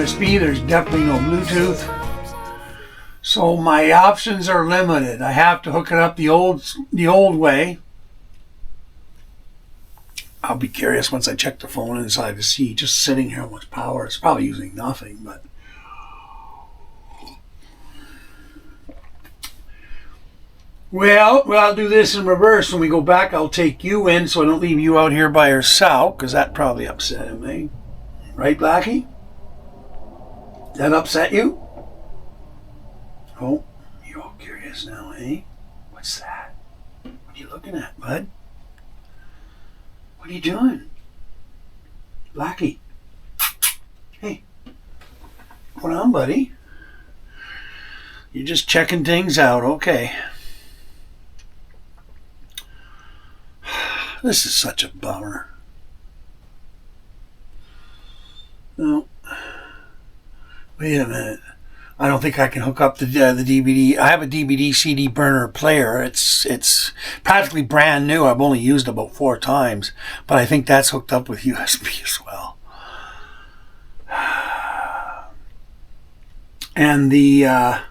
USB. There's definitely no Bluetooth. So my options are limited. I have to hook it up the old way. I'll be curious once I check the phone inside to see just sitting here how much power. It's probably using nothing, but well, I'll do this in reverse. When we go back, I'll take you in so I don't leave you out here by yourself, because that probably upset him, eh? Right, Blackie? That upset you? Oh, you're all curious now, eh? What's that? What are you looking at, bud? What are you doing? Blackie. Hey. What's going on, buddy? You're just checking things out, okay. This is such a bummer. No. Wait a minute. I don't think I can hook up the DVD. I have a DVD CD burner player. It's practically brand new. I've only used it about 4 times, but I think that's hooked up with USB as well. And the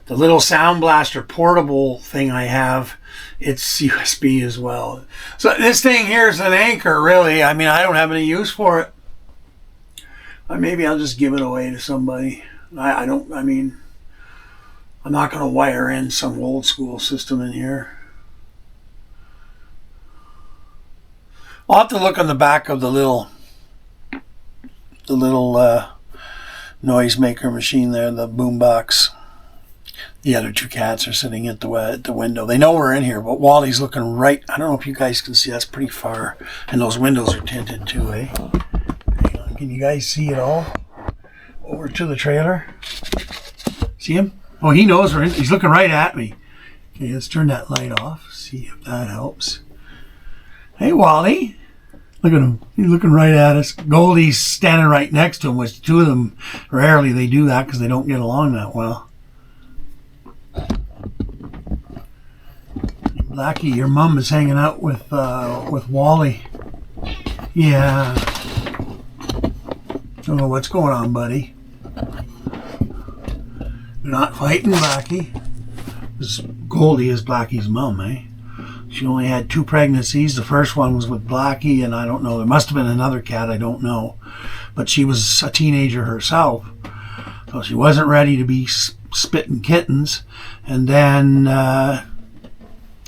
little Sound Blaster portable thing I have, it's USB as well. So this thing here is an anchor, really. I mean, I don't have any use for it. Maybe I'll just give it away to somebody. I'm not going to wire in some old school system in here. I'll have to look on the back of the little noisemaker machine there, the boombox. The other 2 cats are sitting at the window. They know we're in here, but Wally's looking right. I don't know if you guys can see. That's pretty far. And those windows are tinted too, eh? Hang on. Can you guys see it all? Over to the trailer. See him? Oh, he knows we're in. He's looking right at me. Okay, let's turn that light off. See if that helps. Hey, Wally. Look at him. He's looking right at us. Goldie's standing right next to him, which 2 of them, rarely they do that because they don't get along that well. Blackie, your mom is hanging out with Wally. Yeah. Don't know what's going on, buddy. You're not fighting, Blackie. Goldie is Blackie's mom, eh? She only had 2 pregnancies. The first one was with Blackie, and I don't know. There must have been another cat. I don't know. But she was a teenager herself, so she wasn't ready to be spitting kittens. And then,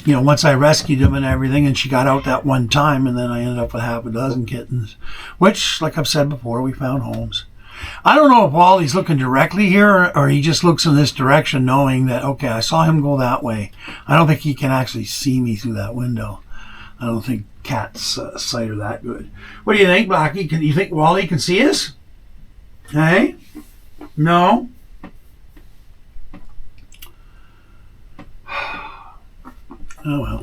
once I rescued him and everything, and she got out that one time, and then I ended up with half a dozen kittens, which, like I've said before, we found homes. I don't know if Wally's looking directly here or he just looks in this direction knowing that, okay, I saw him go that way. I don't think he can actually see me through that window. I don't think cats' sight are that good. What do you think, Blackie? You think Wally can see us? Hey? No? Oh well.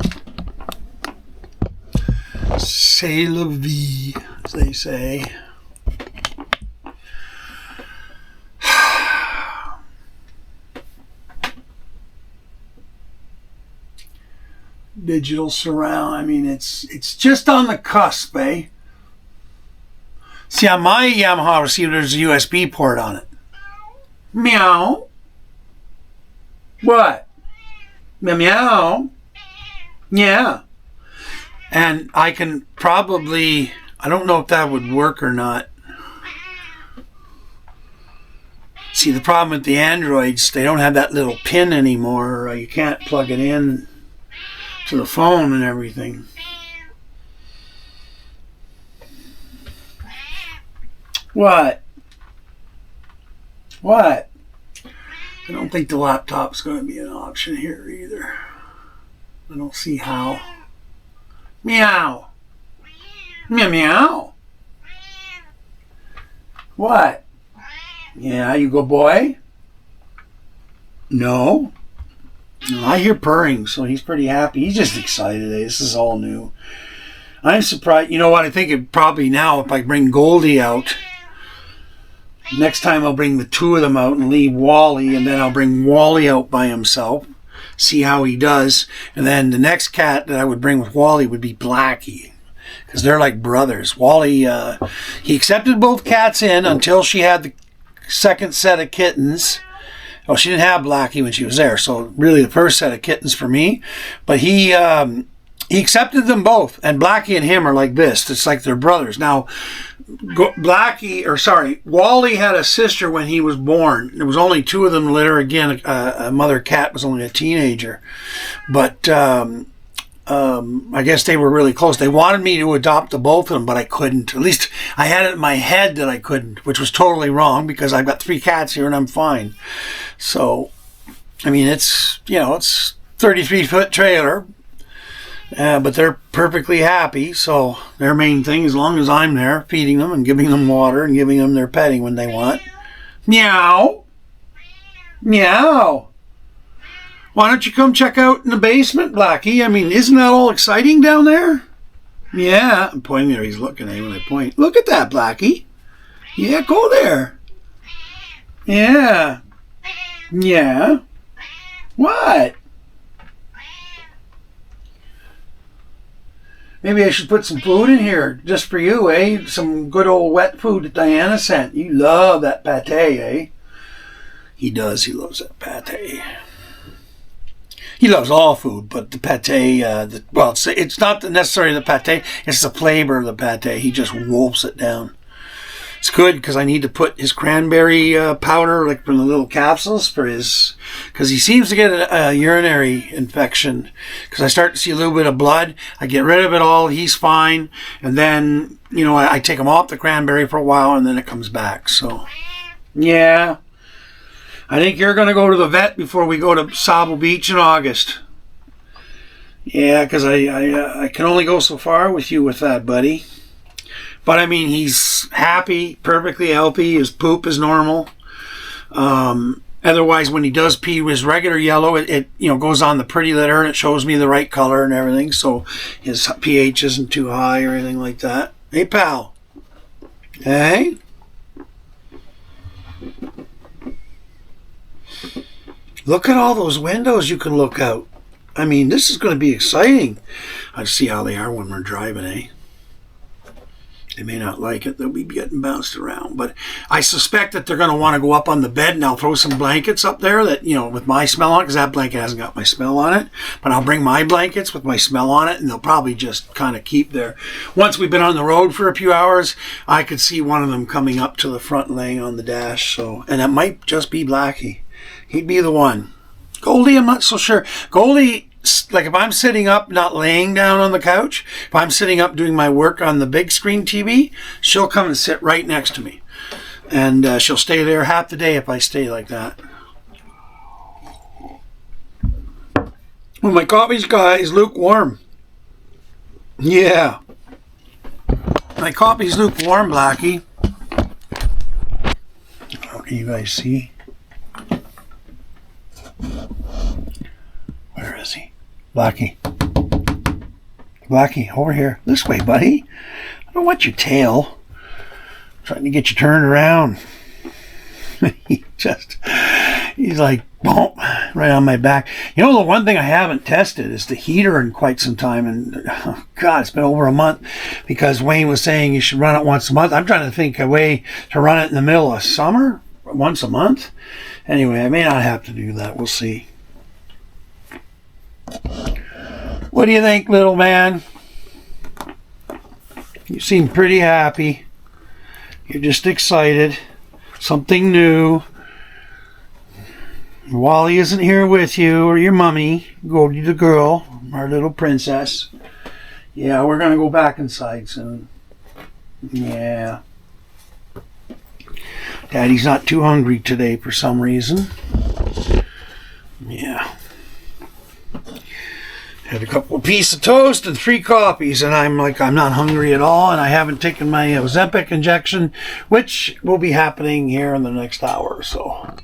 C'est la vie, as they say. Digital surround. I mean, it's just on the cusp, eh? See, on my Yamaha receiver, there's a USB port on it. Meow. What? Meow meow. Yeah. And I can probably, I don't know if that would work or not. See, the problem with the Androids, they don't have that little pin anymore. You can't plug it in to the phone and everything. What? What? I don't think the laptop's going to be an option here either. I don't see how. Meow. Meow meow. What? Yeah, you go boy? No. No, I hear purring, so he's pretty happy. He's just excited. This is all new. I'm surprised. You know what? I think it probably now, if I bring Goldie out, next time I'll bring the 2 of them out and leave Wally, and then I'll bring Wally out by himself, see how he does. And then the next cat that I would bring with Wally would be Blackie, because they're like brothers. Wally, he accepted both cats in until she had the second set of kittens. Well, she didn't have Blackie when she was there, so really the first set of kittens for me. But he accepted them both, and Blackie and him are like this. It's like they're brothers. Now, Wally had a sister when he was born. There was only two of them litter. Again, a mother cat was only a teenager. But I guess they were really close. They wanted me to adopt the both of them, but I couldn't. At least I had it in my head that I couldn't, which was totally wrong because I've got 3 cats here and I'm fine. So, I mean, it's 33-foot trailer, but they're perfectly happy. So their main thing, as long as I'm there, feeding them and giving them water and giving them their petting when they want. Meow. Meow. Why don't you come check out in the basement, Blackie? I mean, isn't that all exciting down there? Yeah, I'm pointing there. He's looking at me when I point. Look at that, Blackie. Yeah, go there. Yeah. Yeah. What? Maybe I should put some food in here just for you, eh? Some good old wet food that Diana sent. You love that pate, eh? He does. He loves that pate. He loves all food, but the pate, it's not necessarily the pate, it's the flavor of the pate. He just wolfs it down. It's good because I need to put his cranberry powder, like from the little capsules, because he seems to get a urinary infection. Because I start to see a little bit of blood, I get rid of it all, he's fine, and then, I take him off the cranberry for a while, and then it comes back. So, yeah. I think you're going to go to the vet before we go to Sable Beach in August. Yeah, because I can only go so far with you with that, buddy. But, I mean, he's happy, perfectly healthy. His poop is normal. Otherwise, when he does pee with his regular yellow, it goes on the pretty litter and it shows me the right color and everything. So his pH isn't too high or anything like that. Hey, pal. Hey? Look at all those windows you can look out. I mean, this is going to be exciting. I see how they are when we're driving, eh? They may not like it. They'll be getting bounced around. But I suspect that they're going to want to go up on the bed, and I'll throw some blankets up there that, with my smell on it, because that blanket hasn't got my smell on it. But I'll bring my blankets with my smell on it, and they'll probably just kind of keep there. Once we've been on the road for a few hours, I could see one of them coming up to the front laying on the dash. And it might just be Blackie. He'd be the one. Goldie, I'm not so sure. Goldie, like if I'm sitting up, not laying down on the couch, if I'm sitting up doing my work on the big screen TV, she'll come and sit right next to me. And she'll stay there half the day if I stay like that. Well, my coffee's is lukewarm. Yeah. My coffee's lukewarm, Blackie. Oh, can you guys see? Where is he? Blackie. Blackie, over here. This way, buddy. I don't want your tail. I'm trying to get you turned around. He's like, boom, right on my back. The one thing I haven't tested is the heater in quite some time. And, oh God, it's been over a month because Wayne was saying you should run it once a month. I'm trying to think a way to run it in the middle of summer, once a month. Anyway, I may not have to do that. We'll see. What do you think, little man? You seem pretty happy. You're just excited. Something new. Wally isn't here with you or your mummy. Goldie the girl, our little princess. Yeah, we're going to go back inside soon. Yeah. Daddy's not too hungry today for some reason. Yeah. Had a couple of pieces of toast and 3 coffees, and I'm not hungry at all, and I haven't taken my Ozempic injection, which will be happening here in the next hour or so.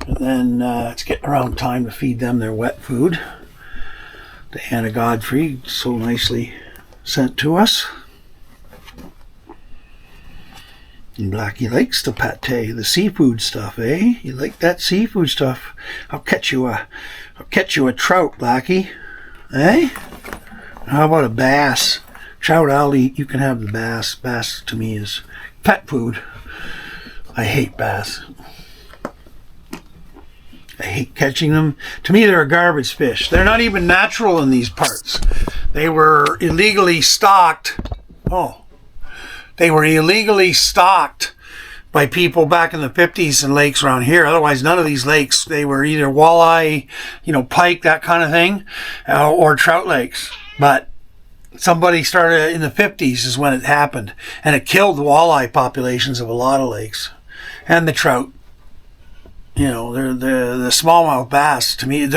And then it's getting around time to feed them their wet food. The Hannah Godfrey so nicely sent to us. And Blackie likes the pate, the seafood stuff, eh? You like that seafood stuff? I'll catch you a trout, Blackie. Eh? How about a bass? Trout I'll eat. You can have the bass. Bass to me is pet food. I hate bass. I hate catching them. To me, they're a garbage fish. They're not even natural in these parts. They were illegally stocked. Oh. They were illegally stocked by people back in the 50s in lakes around here. Otherwise, none of these lakes, they were either walleye, pike, that kind of thing, or trout lakes. But somebody started in the 50s is when it happened. And it killed the walleye populations of a lot of lakes. And the trout. They're the smallmouth bass. To me,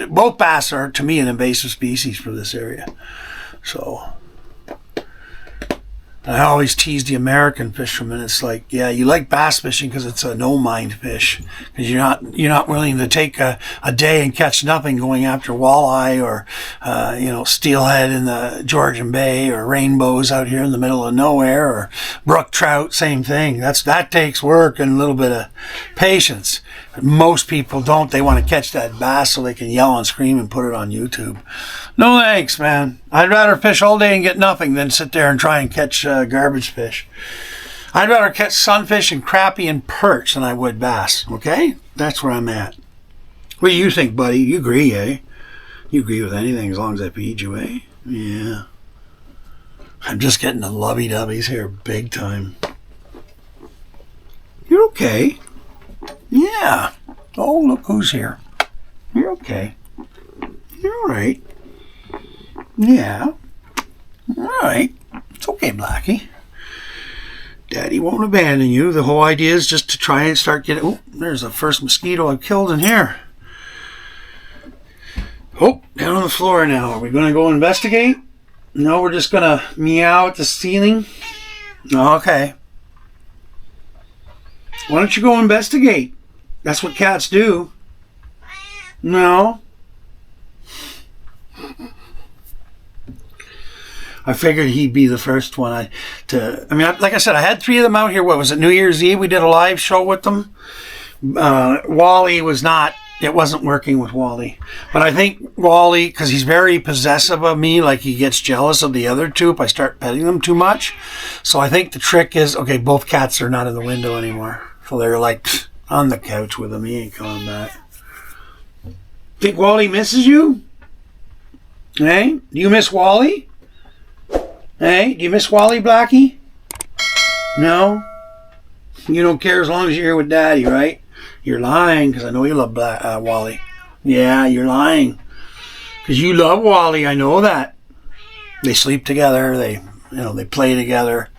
both bass are, to me, an invasive species for this area. So I always tease the American fishermen. It's like, yeah, you like bass fishing because it's a no-mind fish. Because you're not willing to take a day and catch nothing going after walleye or, steelhead in the Georgian Bay or rainbows out here in the middle of nowhere or brook trout, same thing. That takes work and a little bit of patience. But most people don't. They want to catch that bass so they can yell and scream and put it on YouTube. No thanks, man. I'd rather fish all day and get nothing than sit there and try and catch garbage fish. I'd rather catch sunfish and crappie and perch than I would bass, okay? That's where I'm at. What do you think, buddy? You agree, eh? You agree with anything as long as I feed you, eh? Yeah. I'm just getting the lovey-dovey's here big time. You're okay. Yeah. Oh, look who's here. You're okay. You're all right. Yeah. All right. It's okay, Blackie. Daddy won't abandon you. The whole idea is just to try and start getting... Oh, there's the first mosquito I've killed in here. Oh, down on the floor now. Are we going to go investigate? No, we're just going to meow at the ceiling? Okay. Why don't you go investigate? That's what cats do. No. I figured he'd be the first one like I said, I had 3 of them out here. What was it, New Year's Eve? We did a live show with them. Wally it wasn't working with Wally. But I think Wally, because he's very possessive of me, like he gets jealous of the other 2 if I start petting them too much. So I think the trick is, okay, both cats are not in the window anymore. So they're like on the couch with him. He ain't coming back. Think Wally misses you? Hey? Do you miss Wally? Hey? Do you miss Wally, Blackie? No? You don't care as long as you're here with Daddy, right? You're lying, because I know you love Wally. Yeah, you're lying. Because you love Wally, I know that. They sleep together, they play together.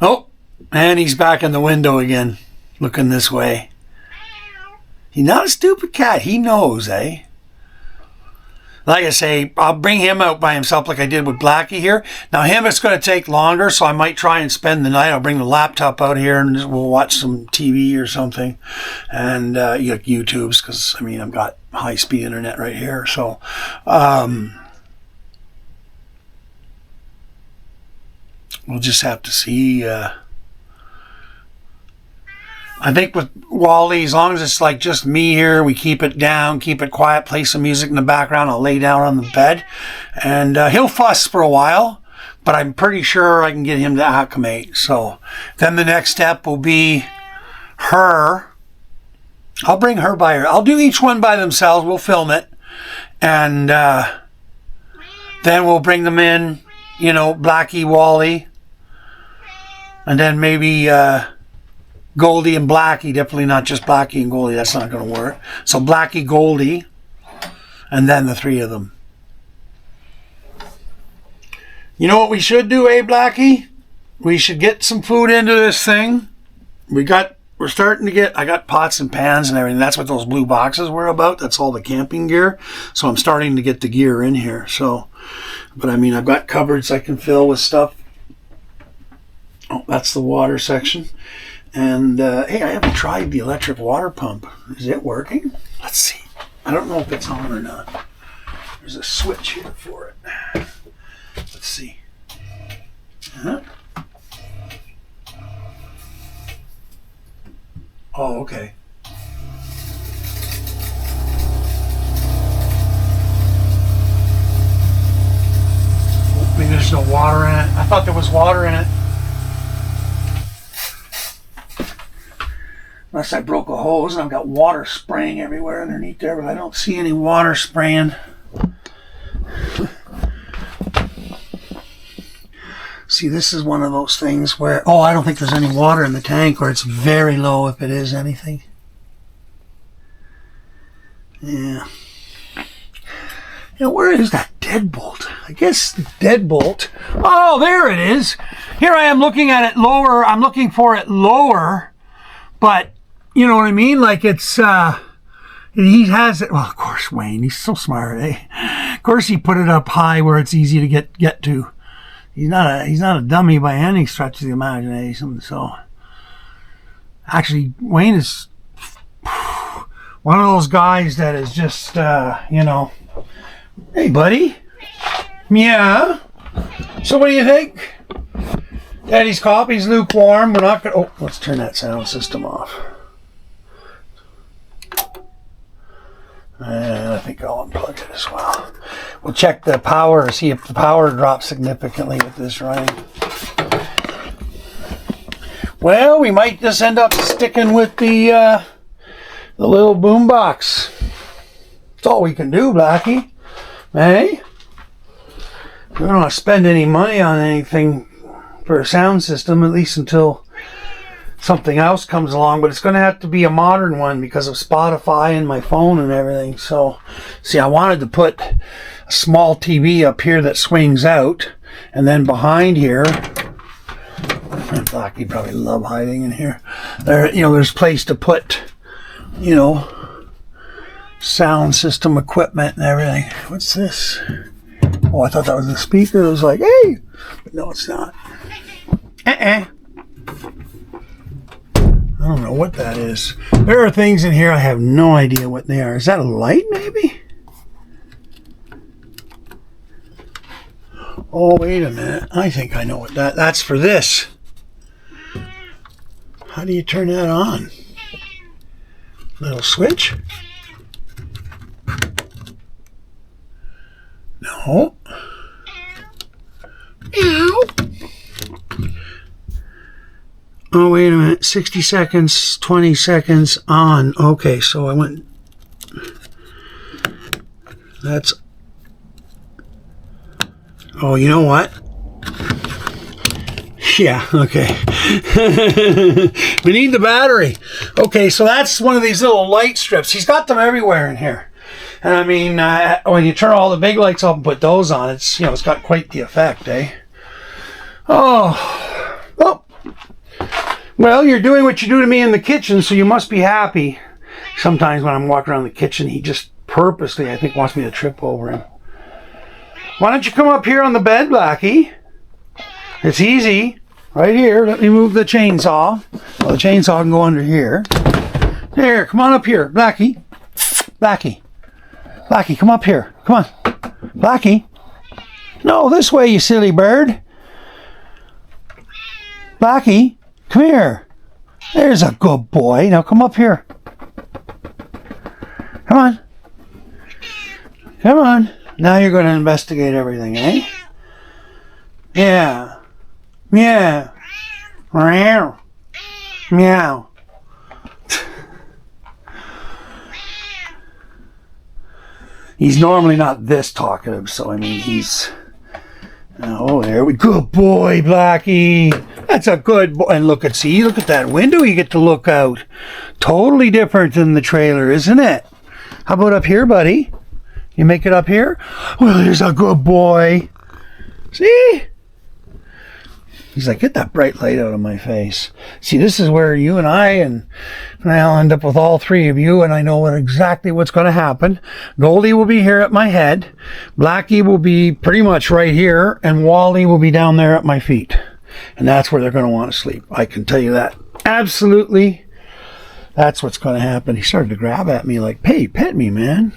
Oh, and he's back in the window again, looking this way. He's not a stupid cat. He knows, eh? Like I say, I'll bring him out by himself like I did with Blackie here. Now, him, it's going to take longer, so I might try and spend the night. I'll bring the laptop out here, and we'll watch some TV or something. And YouTube's, because, I've got high-speed internet right here. So, we'll just have to see. I think with Wally, as long as it's like just me here, we keep it down, keep it quiet, play some music in the background. I'll lay down on the bed, and he'll fuss for a while, but I'm pretty sure I can get him to acclimate. So then the next step will be her. I'll bring her by her. I'll do each one by themselves. We'll film it, and then we'll bring them in, Blackie, Wally, and then maybe Goldie and Blackie. Definitely not just Blackie and Goldie. That's not going to work. So Blackie, Goldie, and then the 3 of them. You know what we should do, Blackie? We should get some food into this thing. We're starting to get, I got pots and pans and everything. That's what those blue boxes were about. That's all the camping gear. So I'm starting to get the gear in here. So, but I've got cupboards I can fill with stuff. Oh, that's the water section. And, hey, I haven't tried the electric water pump. Is it working? Let's see. I don't know if it's on or not. There's a switch here for it. Let's see. Oh, okay. there's no water in it. I thought there was water in it. Unless I broke a hose and I've got water spraying everywhere underneath there, but I don't see any water spraying. See, this is one of those things where, oh, I don't think there's any water in the tank, or it's very low if it is anything. Yeah. Where is that deadbolt? I guess the deadbolt. Oh, there it is. Here I am looking at it lower. I'm looking for it lower, but you know what I mean? Like it's, he has it. Well, of course, Wayne, he's so smart, eh? Of course, he put it up high where it's easy to get to. He's not a dummy by any stretch of the imagination. So, actually, Wayne is one of those guys that is just, you know, hey, buddy. Yeah. So, what do you think? Daddy's coffee's lukewarm. We're not gonna. Oh, let's turn that sound system off. And I think I'll unplug it as well. We'll check the power, see if the power drops significantly with this running. Well, we might just end up sticking with the little boom box. That's all we can do, Blackie. Hey? We don't want to spend any money on anything for a sound system, at least until something else comes along, but it's going to have to be a modern one because of Spotify and my phone and everything. So, see, I wanted to put a small TV up here that swings out, and then behind here, Blackie probably love hiding in here. There, you know, there's place to put, you know, sound system equipment and everything. What's this? Oh, I thought that was the speaker. It was like, hey, but no, it's not. I don't know what that is. There are things in here I have no idea what they are. Is that a light, maybe? Oh, wait a minute. I think I know what that's for this. How do you turn that on? Little switch? No. Ow. Oh, wait a minute. 60 seconds, 20 seconds on. Okay, so I went. That's. Oh, you know what? Yeah, okay. We need the battery. Okay, so that's one of these little light strips. He's got them everywhere in here. And I mean, when you turn all the big lights up and put those on, it's, you know, it's got quite the effect, eh? Oh. Oh. Well, you're doing what you do to me in the kitchen, so you must be happy. Sometimes when I'm walking around the kitchen, he just purposely, I think, wants me to trip over him. Why don't you come up here on the bed, Blackie? It's easy. Right here. Let me move the chainsaw. Well, the chainsaw can go under here. There, come on up here. Blackie. Blackie. Blackie, come up here. Come on. Blackie. No, this way, you silly bird. Blackie. Come here. There's a good boy. Now come up here. Come on. Come on. Now you're going to investigate everything, eh? Yeah. Yeah. Meow. Meow. He's normally not this talkative, so I mean, he's... Oh, there we go. Good boy, Blackie. That's a good boy. And look at that window you get to look out. Totally different than the trailer, isn't it? How about up here, buddy? You make it up here? Well, there's a good boy. See? He's like, get that bright light out of my face. See, this is where you and I'll end up with all three of you, and I know exactly what's going to happen. Goldie will be here at my head. Blackie will be pretty much right here, and Wally will be down there at my feet. And that's where they're going to want to sleep. I can tell you that. Absolutely. That's what's going to happen. He started to grab at me like, hey, pet me, man.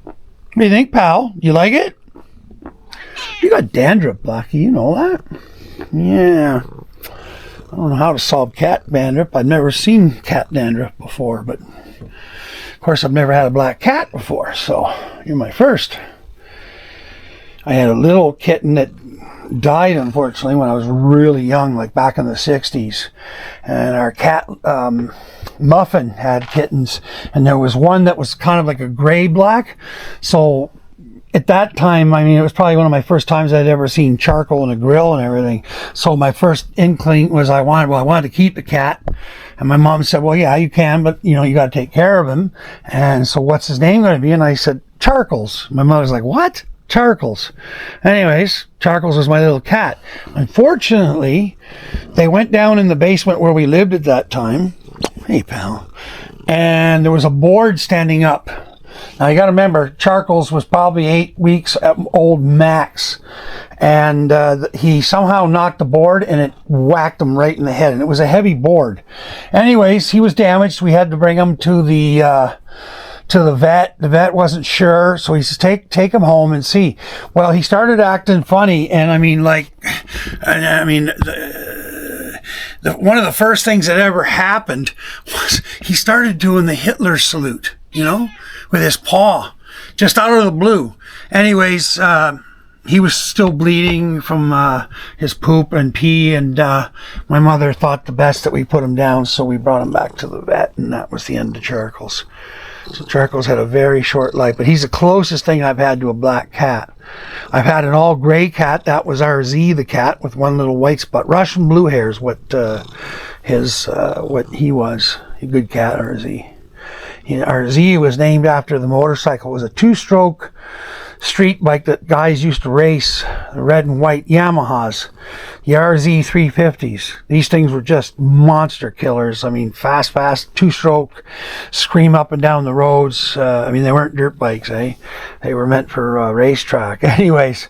What do you think, pal? You like it? You got dandruff, Blackie. You know that? Yeah. I don't know how to solve cat dandruff. I've never seen cat dandruff before, but of course I've never had a black cat before, so you're my first. I had a little kitten that died, unfortunately, when I was really young, like back in the 60s. And our cat, Muffin, had kittens. And there was one that was kind of like a gray-black. So at that time, I mean, it was probably one of my first times I'd ever seen charcoal in a grill and everything. So my first inkling was I wanted to keep the cat. And my mom said, well, yeah, you can, but, you know, you got to take care of him. And so what's his name going to be? And I said, Charcoals. My mother's like, what? Charcoals. Anyways, Charcoals was my little cat. Unfortunately, they went down in the basement where we lived at that time. Hey, pal. And there was a board standing up. Now you got to remember, Charcoals was probably 8 weeks old max, and he somehow knocked the board and it whacked him right in the head, and it was a heavy board. Anyways, he was damaged. We had to bring him to the vet. The vet wasn't sure, so he said, take him home and see. Well, he started acting funny, and I mean, like, one of the first things that ever happened was he started doing the Hitler salute, you know, with his paw, just out of the blue. Anyways, he was still bleeding from his poop and pee, and my mother thought the best that we put him down, so we brought him back to the vet, and that was the end of Charcoals. So Charcoals had a very short life, but he's the closest thing I've had to a black cat. I've had an all gray cat. That was RZ, the cat, with one little white spot. Russian blue hair is what he was. A good cat, RZ. RZ was named after the motorcycle. It was a 2-stroke street bike that guys used to race, the red and white Yamahas, the RZ 350s. These things were just monster killers. I mean, fast, 2-stroke, scream up and down the roads. I mean, they weren't dirt bikes, eh? They were meant for racetrack. Anyways,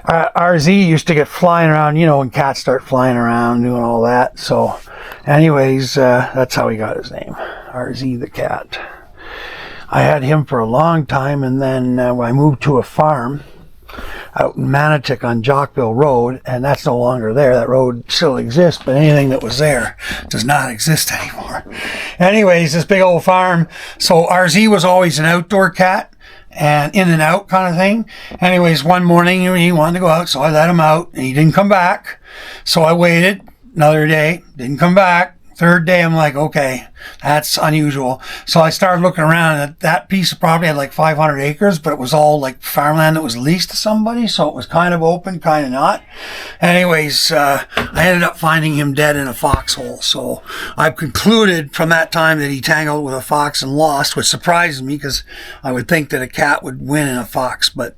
RZ used to get flying around, you know, when cats start flying around, doing all that. So, anyways, that's how he got his name, RZ the cat. I had him for a long time, and then I moved to a farm out in Manotick on Jockville Road, and that's no longer there. That road still exists, but anything that was there does not exist anymore. Anyways, this big old farm. So RZ was always an outdoor cat, and in and out kind of thing. Anyways, one morning he wanted to go out, so I let him out, and he didn't come back. So I waited another day, didn't come back. Third day, I'm like, okay, that's unusual. So I started looking around, and that piece of property had like 500 acres, but it was all like farmland that was leased to somebody, so it was kind of open, kind of not. Anyways, I ended up finding him dead in a foxhole. So I've concluded from that time that he tangled with a fox and lost, which surprises me because I would think that a cat would win in a fox, but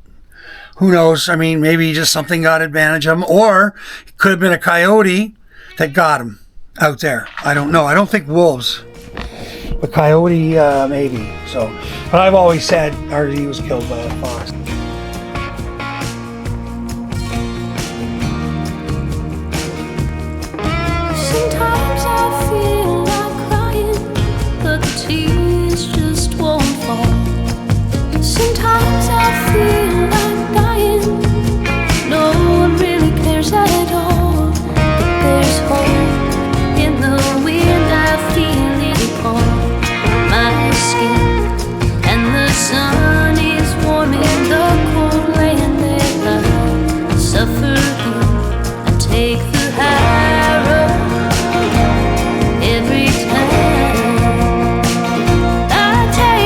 who knows? I mean, maybe just something got advantage of him, or it could have been a coyote that got him out there. I don't know. I don't think wolves, but coyote maybe. So, but I've always said RZ was killed by a fox.